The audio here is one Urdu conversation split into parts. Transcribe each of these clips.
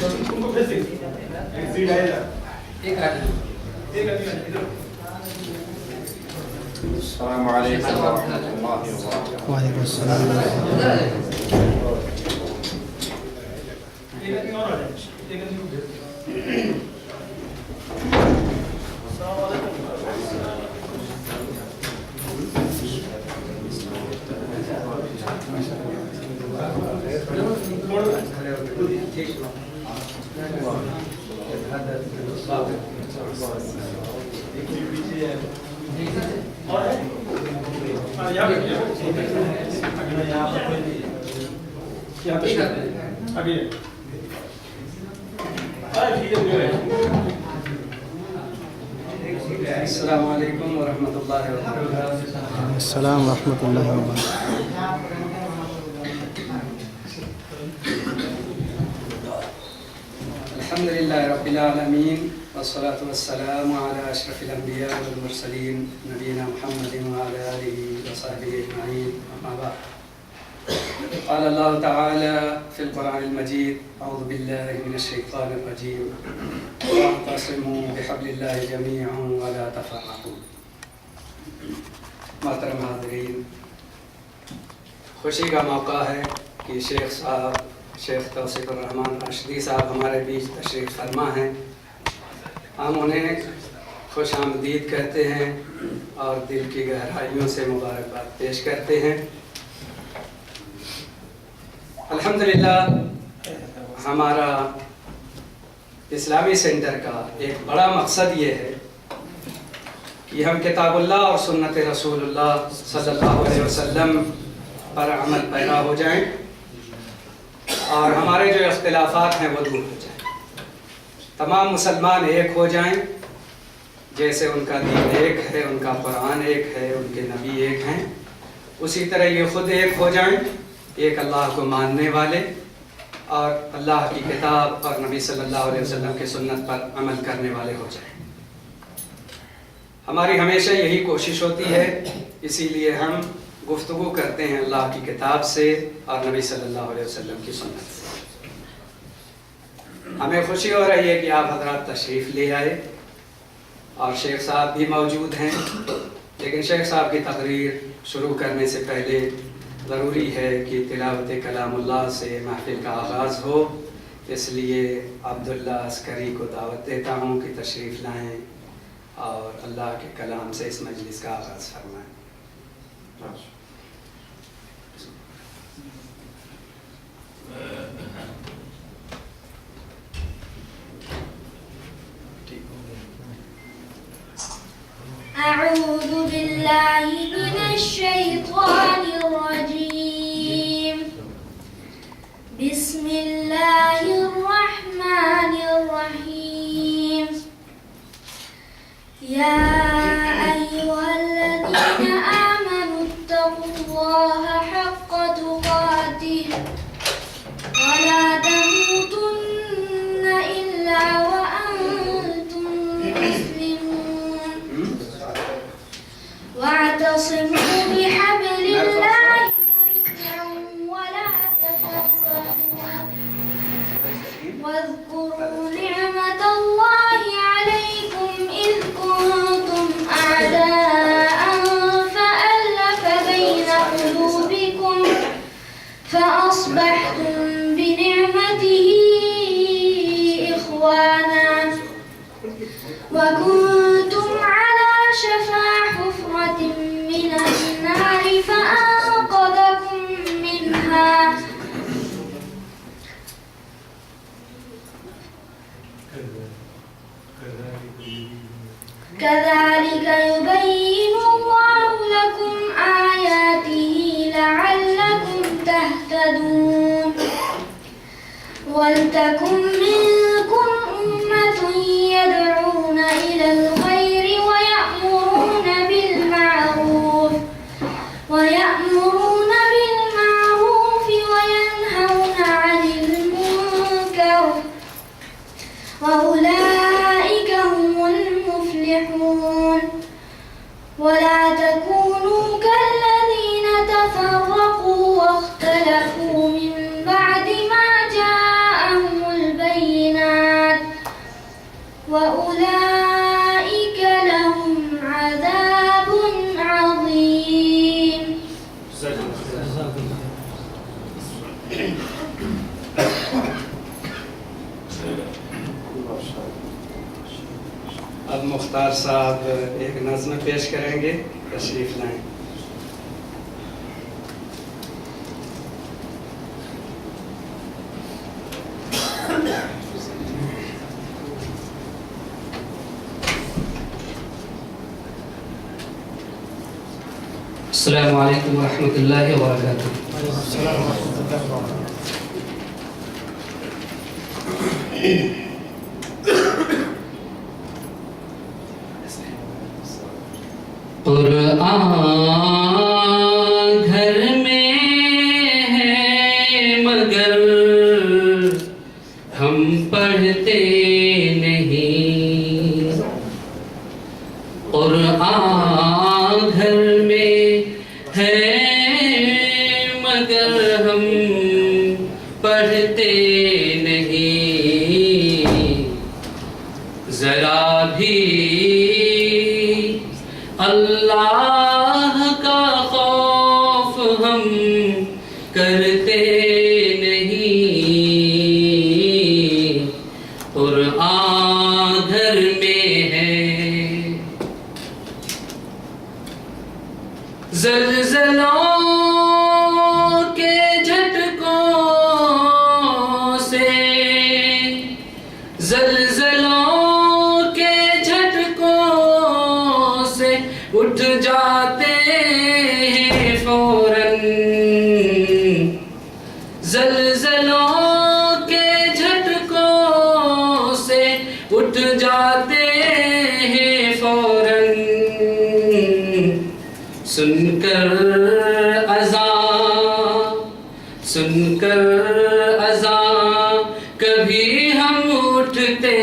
السلام علیکم ورحمۃ اللہ وبرکاتہ. وعلیکم السلام ورحمۃ اللہ. السلام علیکم ورحمۃ اللہ وبرکاتہ. السلام ورحمۃ اللہ وبرکاتہ. الحمد للہ رب العالمین والصلاة والسلام علی اشرف الانبیاء والمرسلین نبینا محمد وعلی آلہ وصحبہ اجمعین. اما بعد. قال اللہ تعالی فی القرآن المجید اعوذ باللہ من الشیطان الرجیم واعتصموا بحبل اللہ جمیعا ولا تفرقوا. محترم حاضرین، خوشی کا موقع ہے کہ شیخ صاحب شیخ توصیف الرحمن راشدی صاحب ہمارے بیچ تشریف فرما ہیں. ہم انہیں خوش آمدید کہتے ہیں اور دل کی گہرائیوں سے مبارکباد پیش کرتے ہیں. الحمدللہ ہمارا اسلامی سینٹر کا ایک بڑا مقصد یہ ہے کہ ہم کتاب اللہ اور سنت رسول اللہ صلی اللہ علیہ وسلم پر عمل پیرا ہو جائیں اور ہمارے جو اختلافات ہیں وہ دور ہو جائیں. تمام مسلمان ایک ہو جائیں، جیسے ان کا دین ایک ہے، ان کا قرآن ایک ہے، ان کے نبی ایک ہیں، اسی طرح یہ خود ایک ہو جائیں، ایک اللہ کو ماننے والے اور اللہ کی کتاب اور نبی صلی اللہ علیہ وسلم کے سنت پر عمل کرنے والے ہو جائیں. ہماری ہمیشہ یہی کوشش ہوتی ہے، اسی لیے ہم گفتگو کرتے ہیں اللہ کی کتاب سے اور نبی صلی اللہ علیہ وسلم کی سنت سے. ہمیں خوشی ہو رہی ہے کہ آپ حضرات تشریف لے آئے اور شیخ صاحب بھی موجود ہیں، لیکن شیخ صاحب کی تقریر شروع کرنے سے پہلے ضروری ہے کہ تلاوت کلام اللہ سے محفل کا آغاز ہو. اس لیے عبداللہ عسکری کو دعوت دیتا ہوں کہ تشریف لائیں اور اللہ کے کلام سے اس مجلس کا آغاز فرمائیں. أعوذ بالله من الشيطان الرجيم. بسم الله الرحمن الرحيم. يا أيها الذين آمنوا اتقوا الله حق تقاته ولا تموتن إلا وأنتم مسلمون. واعتصموا بحبل الله جميعا ولا تفرقوا واذكروا نعمة الله عليكم إذ كنتم أعداء فألف بين قلوبكم فأصبحتم بنعمته إخوانا وكنتم على شفا حفرة من النار فأنقذكم منها كذلك يبين الله لكم آياته لعلكم تهتدون. ولتكن منكم أمة يدعون إلى الخير ويأمرون بالمعروف وينهون عن المنكر وأولئك هم المفلحون. ولا تكونوا كالذين تفرقوا واختلفوا من بعد ما جاءهم البينات اب مختار صاحب ایک نظم پیش کریں گے، تشریف لائیں. السلام علیکم ورحمۃ اللہ وبرکاتہ. قرآن گھر میں ہے مگر ہم پڑھتے نہیں. قرآن گھر میں ہے مگر ہم پڑھتے نہیں. ذرا بھی اللہ کا خوف ہم کرتے نہیں. قرآن گھر میں ہے. زلزلوں کے جھٹکوں سے، زلزلوں کے جھٹکوں سے اٹھ جاتے ہیں فوراً. زلزلوں کے جھٹکوں سے اٹھ جاتے ہیں فوراً. سن کر اذان، سن کر اذان کبھی ہم اٹھتے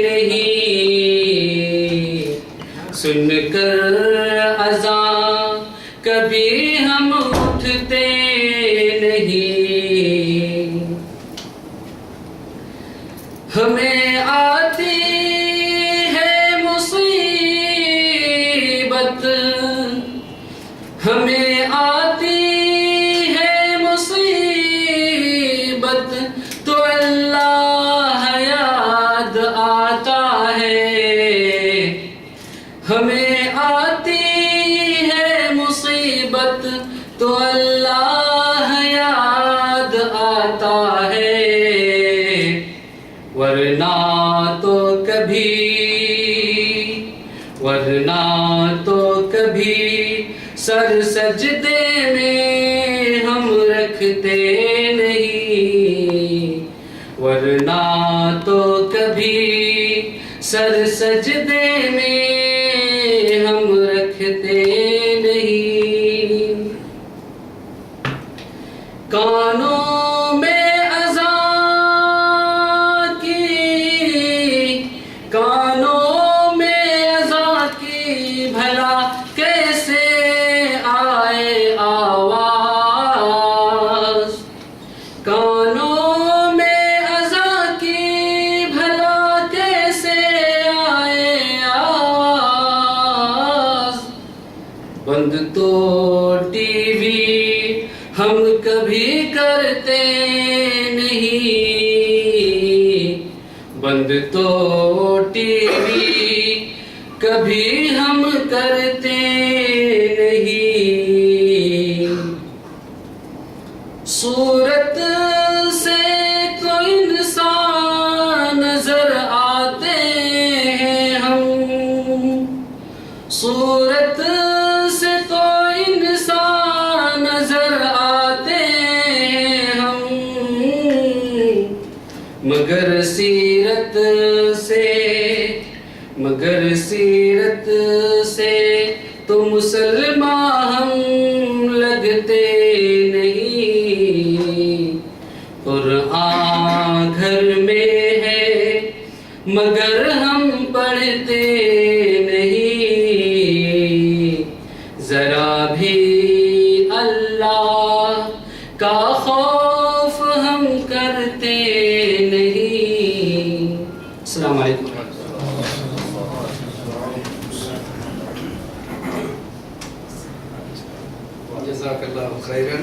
نہیں. سن کر اذان کبھی ہم اٹھتے نہیں. ہمیں آتی ہے مصیبت، ہمیں آتی ہے مصیبت تو اللہ یاد آتا ہے. ہمیں آتی ہے مصیبت تو اللہ یاد آتا ہے. ورنہ تو کبھی سر سجدے میں ہم رکھتے نہیں. ورنہ تو کبھی سر سجدے میں ہم رکھتے نہیں. کانوں میں اذان کی، کانوں میں اذان کی بھلا کیسے آئے آواز. کانوں میں اذان کی بھلا کیسے آئے آواز. بند تو ٹی وی ہم کبھی کرتے نہیں. بند تو ٹی وی کبھی ہم کرتے نہیں. صورت سے تو انسان نظر آتے ہیں ہم. صورت سے تو انسان نظر آتے ہیں ہم. مگر سیرت سے تو مسلمان ہم لگتے نہیں. قرآن گھر میں ہے مگر ہم پڑھتے نہیں. ذرا بھی اللہ کا خوف ہم کرتے نہیں. السلام علیکم. جزاک اللہ خیراً.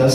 10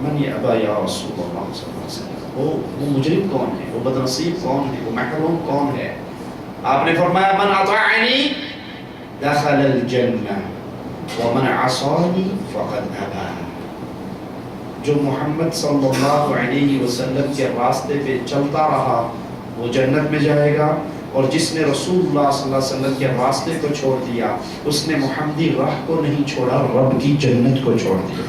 من یأبا یا رسول اللہ صلی اللہ علیہ وسلم، وہ مجرم کون ہے، وہ بدنصیب کون ہے، وہ محروم کون ہے؟ آپ نے فرمایا من اطاعنی دخل الجنہ ومن عصانی فقد ابا، جو محمد صلی اللہ علیہ وسلم کے راستے پہ چلتا رہا وہ جنت میں جائے گا، اور جس نے رسول اللہ صلی اللہ علیہ وسلم کے راستے کو چھوڑ دیا اس نے محمدی راہ کو نہیں چھوڑا، رب کی جنت کو چھوڑ دیا۔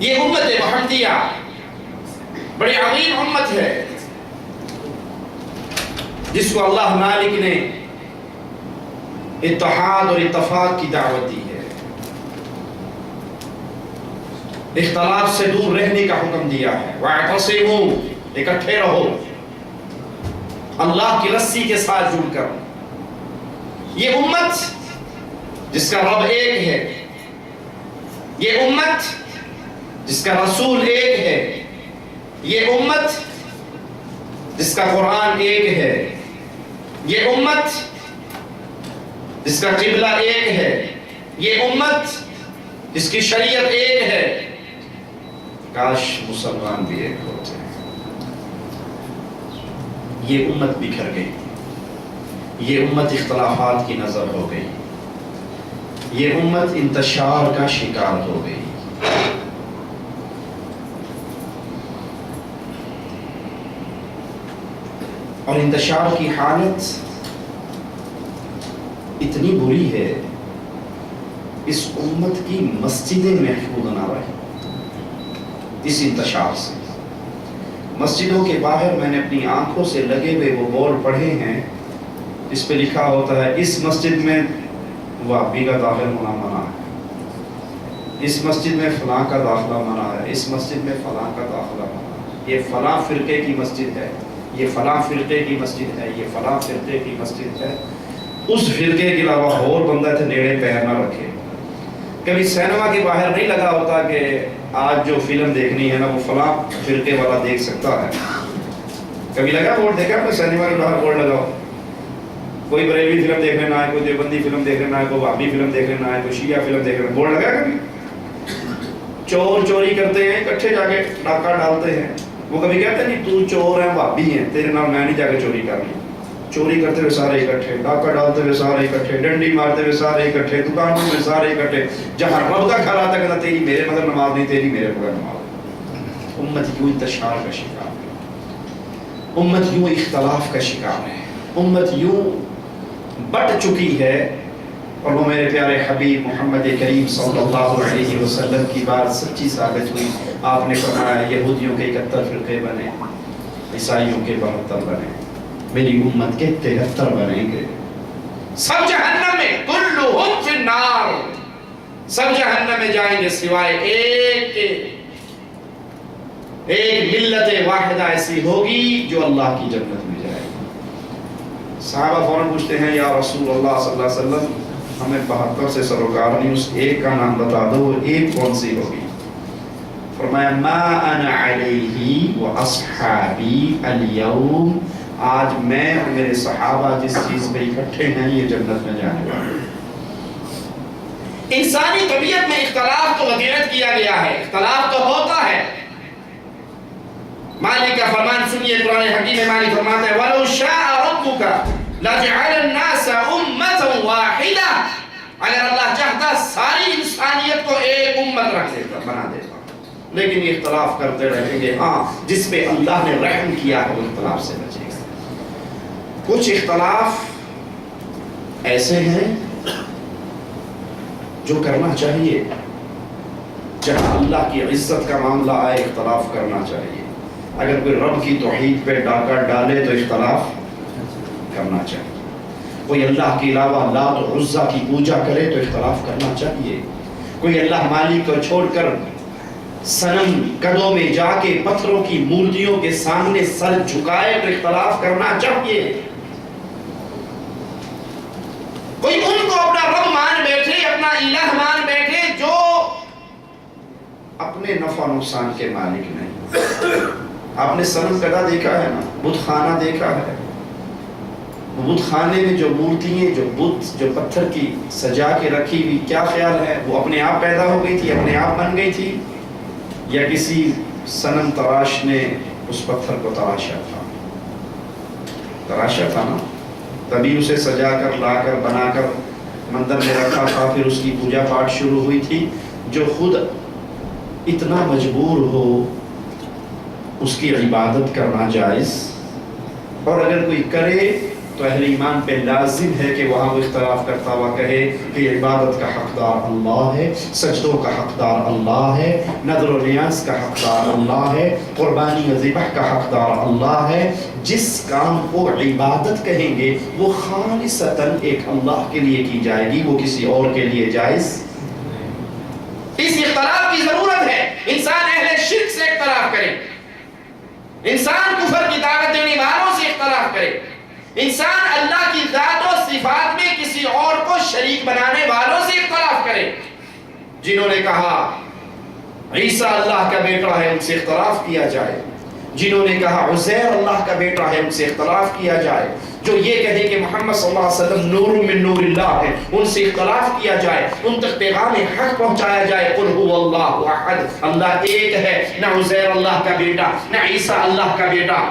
یہ امت محمدیہ بڑی عظیم امت ہے جس کو اللہ مالک نے اتحاد اور اتفاق کی دعوت دی ہے، اختلاف سے دور رہنے کا حکم دیا ہے، وَاعْتَصِمُوا، اکٹھے رہو اللہ کی رسی کے ساتھ جڑ کر۔ یہ امت جس کا رب ایک ہے، یہ امت جس کا رسول ایک ہے، یہ امت جس کا قرآن ایک ہے، یہ امت جس کا قبلہ ایک ہے، یہ امت جس کی شریعت ایک ہے۔ کاش مسلمان بھی ایک ہوتے ہیں۔ یہ امت بکھر گئی، یہ امت اختلافات کی نظر ہو گئی، یہ امت انتشار کا شکار ہو گئی۔ اور انتشار کی حالت اتنی بری ہے، اس امت کی مسجدیں محفوظ نہ رہی اس انتشار سے۔ مسجدوں کے باہر میں نے اپنی آنکھوں سے لگے ہوئے وہ بورڈ پڑھے ہیں جس پہ لکھا ہوتا ہے اس مسجد میں وہابی کا داخل ہونا منع ہے، اس مسجد میں فلاں کا داخلہ منع ہے، اس مسجد میں فلاں کا داخلہ منع ہے، یہ فلاں فرقے کی مسجد ہے، یہ فلاں فرقے کی مسجد ہے، یہ فلاں فرقے کی مسجد ہے۔ اس فرقے کے علاوہ اور بندہ تھے نیڑے پیر نہ رکھے۔ کبھی سینما کے باہر نہیں لگا ہوتا کہ آج جو فلم دیکھنی ہے نا وہ فلاں فرقے والا دیکھ سکتا ہے۔ کبھی لگا بورڈ دیکھا آپ نے سینما کے باہر بورڈ لگاؤ، کوئی بریلوی فلم دیکھنے نہ آئے، کوئی دیوبندی فلم دیکھنے نہ آئے، کوئی وہابی فلم دیکھنے نہ آئے، کوئی شیعہ فلم دیکھنے، بورڈ لگا کبھی؟ چور چوری کرتے ہیں اکٹھے جا کے ڈاکہ ڈالتے ہیں، وہ کبھی کہتے نہیں تو چور ہے وہابی ہے تیرے نام میں نہیں جا کے چوری کرنی۔ چوری کرتے ہوئے سارے اکٹھے، ڈاکہ ڈالتے ہوئے سارے اکٹھے، ڈنڈی مارتے ہوئے سارے اکٹھے، دکانوں میں سارے اکٹھے، جہاں رب کا گھر آتا کہتا تیری میرے مگر نماز نہیں، تیری میرے مگر نماز۔ امت یوں انتشار کا شکار ہے، امت یوں اختلاف کا شکار ہے، امت یوں بٹ چکی ہے۔ اور وہ میرے پیارے حبیب محمد کریم صلی اللہ علیہ وسلم کی بات سچی ثابت ہوئی۔ آپ نے فرمایا یہودیوں کے 71 فرقے بنے، عیسائیوں کے 72 بنے، میری امت کے 73 بنیں گے، سب جہنم میں، کلہم فی النار، سب جہنم میں جائیں گے سوائے ایک ملت واحدہ ایسی ہوگی جو اللہ کی جنت میں جائے گی۔ صحابہ فوراً پوچھتے ہیں یا رسول اللہ صلی اللہ علیہ وسلم ہمیں 72 سے سروکار نہیں، اس ایک کا نام بتا دو، وہ ایک کون سی ہوگی؟ فرمایا ما انا علیہ واصحابی اليوم، آج میں اور میرے صحابہ جس چیز پہ اکٹھے ہیں یہ جنت میں جانے والے۔ انسانی طبیعت میں اختلاف تو وطیرت کیا گیا ہے، اختلاف تو ہوتا ہے۔ مالک کا فرمان سنیے، قرآن حکیم میں مالک فرماتا ہے وَلَوْ شَاءَ رَبُّكَ لَجَعَلَ النَّاسَ أُمَّةً وَاحِدَةً، اگر اللہ چاہتا ساری انسانیت کو ایک امت رکھ دیتا، بنا دیتا، لیکن یہ اختلاف کرتے رہیں گے۔ ہاں جس پہ اللہ نے رحم کیا ہے وہ اختلاف سے بچے گا۔ کچھ اختلاف ایسے ہیں جو کرنا چاہیے، جہاں اللہ کی عزت کا معاملہ آئے اختلاف کرنا چاہیے۔ اگر کوئی رب کی توحید پہ ڈاکہ ڈالے تو اختلاف کرنا چاہیے۔ کوئی اللہ کے علاوہ لات و عزا کی پوجا کرے تو اختلاف کرنا چاہیے۔ کوئی اللہ مالک کو چھوڑ کر صنم قدوں میں جا کے پتھروں کی مورتیوں کے سامنے سر جھکائے تو اختلاف کرنا چاہیے۔ کوئی ان کو اپنا رب مان بیٹھے، اپنا الہ مان بیٹھے جو اپنے نفع نقصان کے مالک نہیں۔ آپ نے صنم قدا دیکھا ہے نا، بت خانہ دیکھا ہے، بت خانے میں جو مورتیاں، جو بت جو پتھر کی سجا کے رکھی ہوئی، کیا خیال ہے وہ اپنے آپ پیدا ہو گئی تھی، اپنے آپ بن گئی تھی؟ یا کسی صنم تراش نے اس پتھر کو تراشا تھا نا، تبھی اسے سجا کر لا کر بنا کر مندر میں رکھا تھا، پھر اس کی پوجا پاٹ شروع ہوئی تھی۔ جو خود اتنا مجبور ہو اس کی عبادت کرنا جائز، اور اگر کوئی کرے تو اہل ایمان پہ لازم ہے کہ وہاں وہ اختلاف کرتا ہوا کہے کہ عبادت کا حقدار اللہ ہے، سجدوں کا حقدار اللہ ہے، نذر و نیاز کا حقدار اللہ ہے، قربانی و ذبح کا حقدار اللہ ہے۔ جس کام کو عبادت کہیں گے وہ خالصتاً ایک اللہ کے لیے کی جائے گی، وہ کسی اور کے لیے جائز۔ اس اختلاف کی ضرورت ہے، انسان اہل شرک سے اختلاف کرے، انسان کفر کی دعوت دینے والوں سے اختلاف کرے، انسان اللہ کی ذات و صفات میں کسی اور کو شریک بنانے والوں سے اختلاف کرے۔ جنہوں نے کہا عیسیٰ اللہ کا بیٹا ہے ان سے اختلاف کیا جائے، جنہوں نے کہا عزیر اللہ کا بیٹا ہے ان سے اختلاف کیا جائے، جو یہ کہے کہ محمد صلی اللہ علیہ وسلم نور من نور اللہ ہے ان سے اختلاف کیا جائے، ان تک پیغام حق پہنچایا جائے۔ قل هو اللہ احد، اللہ ایک ہے، نہ عزیر اللہ کا بیٹا، نہ عیسیٰ اللہ کا بیٹا،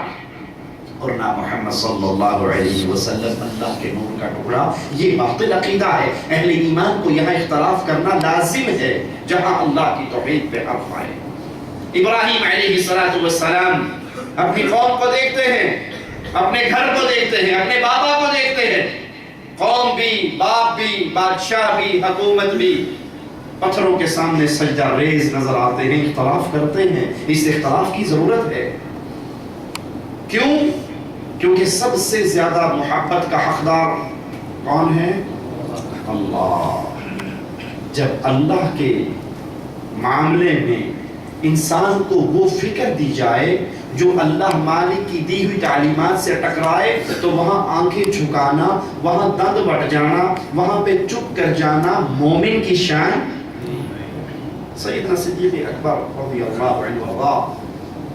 اور نہ محمد صلی اللہ علیہ وسلم اللہ کے نور کا ٹکڑا۔ یہ باطل عقیدہ ہے۔ اہل ایمان کو یہاں اختلاف کرنا لازم ہے جہاں اللہ کی توحید پہ حق آئے۔ ابراہیم علیہ السلام اپنی قوم کو دیکھتے ہیں، اپنے گھر کو دیکھتے ہیں، اپنے بابا کو دیکھتے ہیں، قوم بھی، باپ بھی، بادشاہ بھی، حکومت بھی پتھروں کے سامنے سجدہ ریز نظر آتے ہیں، اختلاف کرتے ہیں۔ اس اختلاف کی ضرورت ہے۔ کیوں؟ کیونکہ سب سے زیادہ محبت کا حقدار کون ہے؟ اللہ۔ جب اللہ کے معاملے میں انسان کو وہ فکر دی جائے جو اللہ مالک کی دی ہوئی تعلیمات سے ٹکرائے تو وہاں آنکھیں جھکانا، وہاں دند بٹ جانا، وہاں پہ چپ کر جانا مومن کی شان۔ سیدنا صدیق اکبر رضی اللہ عنہ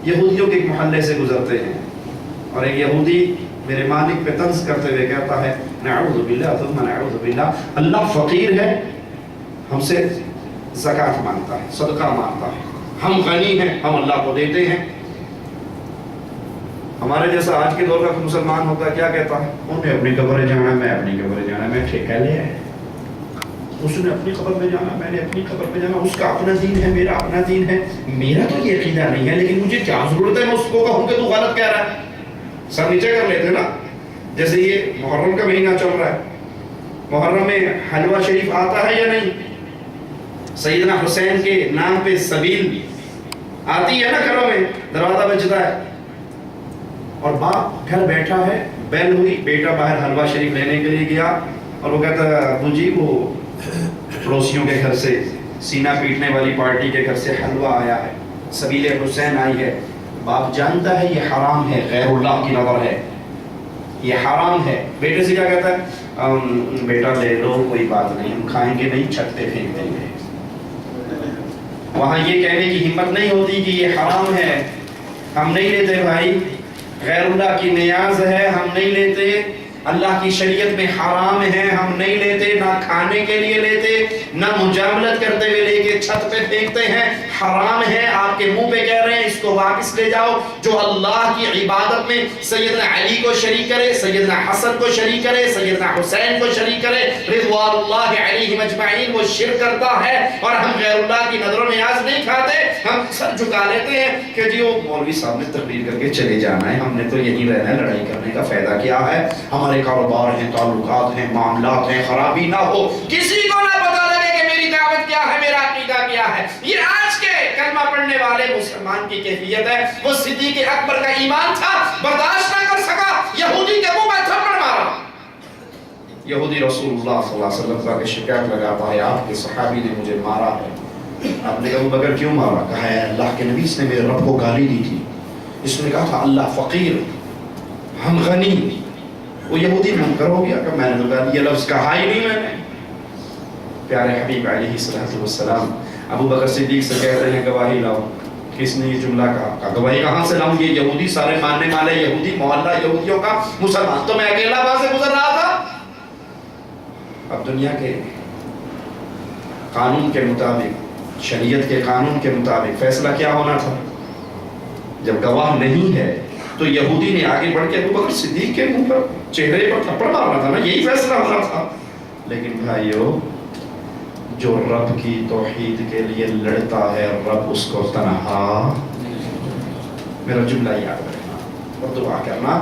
یہودیوں کے ایک محلے سے گزرتے ہیں اور ایک یہودی میرے مالک پہ طنز کرتے ہوئے کہتا ہے نعوذ باللہ ثم نعوذ باللہ، اللہ فقیر ہے، ہم سے زکوٰۃ مانگتا ہے، صدقہ مانگتا ہے، ہم غنی ہیں، ہم اللہ کو دیتے ہیں۔ ہمارے جیسا آج کے دور کا مسلمان ہوتا ہے کیا کہتا ہے؟ انہیں اپنی قبر جانا ہے، میں اپنی قبر جانا ہے، میں ٹھیکہ لیا ہے، اس نے اپنی قبر میں جانا، میں نے اپنی قبر میں جانا، اس کا اپنا دین ہے، میرا اپنا دین ہے، میرا تو یہ عقیدہ نہیں ہے لیکن مجھے کیا ضرورت ہے میں اس کو کہوں کہ تو غلط کہہ رہا ہے۔ سر نیچے کر لیتے نا۔ جیسے یہ محرم کا مہینہ چل رہا ہے، محرم میں حلوہ شریف آتا ہے یا نہیں؟ سیدنا حسین کے نام پہ سبیل آتی ہے نا گھروں میں، دروازہ بجتا ہے اور باپ گھر بیٹھا ہے، بیل ہوئی، بیٹا باہر حلوہ شریف لینے کے لیے گیا اور وہ کہتا ہے ابو جی وہ پڑوسیوں کے گھر سے، سینہ پیٹنے والی پارٹی کے گھر سے حلوہ آیا ہے، سبیل حسین آئی ہے۔ باپ جانتا ہے یہ حرام ہے، غیر اللہ کی نظر ہے، یہ حرام ہے۔ بیٹے سے کیا کہتا ہے؟ بیٹا لے لو، کوئی بات نہیں، ہم کھائیں گے نہیں، چھت پہ پھینک دیں گے۔ وہاں یہ کہنے کی ہمت نہیں ہوتی کہ یہ حرام ہے، ہم نہیں لیتے بھائی، غیر اللہ کی نیاز ہے، ہم نہیں لیتے، اللہ کی شریعت میں حرام ہے، ہم نہیں لیتے، نہ کھانے کے لیے لیتے، نہ مجاملت کرتے ہوئے لے کے چھت پہ پھینکتے ہیں، حرام ہے، آپ کے منہ پہ کہہ رہے ہیں، اس کو واپس لے جاؤ۔ جو اللہ کی عبادت میں سیدنا علی کو شریک کرے، سیدنا حسن کو شریک کرے، سیدنا حسین کو شریک کرے رضوان اللہ علیہم اجمعین، وہ شرک کرتا ہے۔ اور ہم غیر اللہ کی نظر و نیاز نہیں کھاتے، ہم سر جھکا لیتے ہیں کہ جی وہ مولوی صاحب نے تقریر کر کے چلے جانا ہے، ہم نے تو یہیں رہنا ہے، لڑائی کرنے کا فائدہ کیا ہے؟ ہمارے کاروبار ہیں، تعلقات ہیں، معاملات ہیں، خرابی نہ ہو، کسی کو نہ پتہ لگے کہ میری دعوت کیا ہے، میرا عقیدہ کیا ہے۔ یہ آج کے کلمہ پڑھنے والے مسلمان کی کیفیت ہے۔ وہ صدیق اکبر کا ایمان تھا، برداشت نہ کر سکا، یہودی کے منہ میں تھپڑ مارا۔ یہودی رسول اللہ صلی اللہ علیہ وسلم کا شکایت لگاتا ہے آپ کے صحابی نے مجھے مارا ہے۔ آپ نے کہا ابو بکر کیوں مارا؟ کہا ہے اللہ کے نبی اس نے میرے رب کو گالی دی تھی، اس نے کہا تھا اللہ فقیر ہم غنی۔ وہ یہودی منکر ہو گیا کہ میں نے یہ لفظ کہا ہی نہیں میں نے۔ پیارے حبیب علیہ السلام ابو بکر صدیق سے کہتے ہیں گواہی لاؤ، کس نے یہ جملہ کہا؟ گواہی کہاں سے لاؤں؟ یہ یہودی، سارے ماننے والے یہودی، محلہ یہودیوں کا مسلمان، تو میں اکیلا وہاں سے گزر رہا تھا۔ اب دنیا کے قانون کے مطابق شریعت کے قانون کے مطابق فیصلہ کیا ہونا تھا؟ جب گواہ نہیں ہے تو یہودی نے آگے بڑھ کے ابو بکر صدیق کے منہ پر چہرے پر تھپڑ مارنا تھا نا، یہی فیصلہ ہونا تھا. لیکن بھائیو، جو رب کی توحید کے لیے لڑتا ہے رب اس کو تنہا، میرا جملہ یاد رکھنا اور دعا کرنا،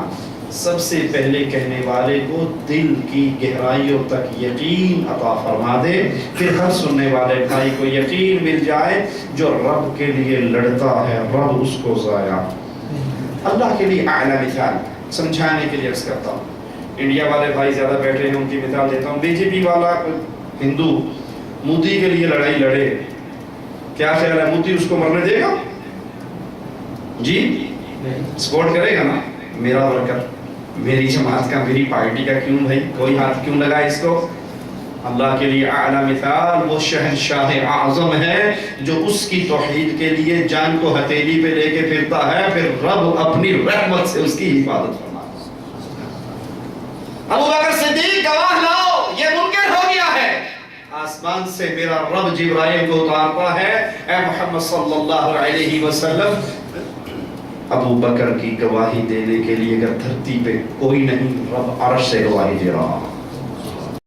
سب سے پہلے کہنے والے کو دل کی گہرائیوں تک یقین عطا فرما دے، پھر ہر سننے والے بھائی کو یقین مل جائے جو رب کے لیے لڑتا ہے رب اس کو ضائع. اللہ کے لیے اعلیٰ مثال سمجھانے کے لیے عرض کرتا ہوں. انڈیا والے بھائی زیادہ بیٹھے ہیں، ان کی مثال دیتا ہوں. بی جے پی والا ہندو مودی کے لیے لڑائی لڑے، کیا خیال ہے مودی اس کو مرنے دے گا؟ جی سپورٹ کرے گا نا؟ میرا ورکر، میری جماعت کا، میری پارٹی کا کیوں بھائی کوئی ہاتھ کیوں لگا اس کو؟ اللہ کے لیے اعلیٰ مثال وہ شہنشاہ اعظم ہے جو اس کی توحید کے لیے جان کو ہتھیلی پہ لے کے پھرتا ہے، پھر رب اپنی رحمت سے اس کی حفاظت فرماتا ہے. ابو بکر صدیق گواہ لاؤ، یہ ممکن ہو گیا ہے. آسمان سے میرا رب جبرائیل کو اتارتا ہے، اے محمد صلی اللہ علیہ وسلم، ابو بکر کی گواہی دینے کے لیے اگر دھرتی پہ کوئی نہیں، رب عرش سے گواہی دے رہا.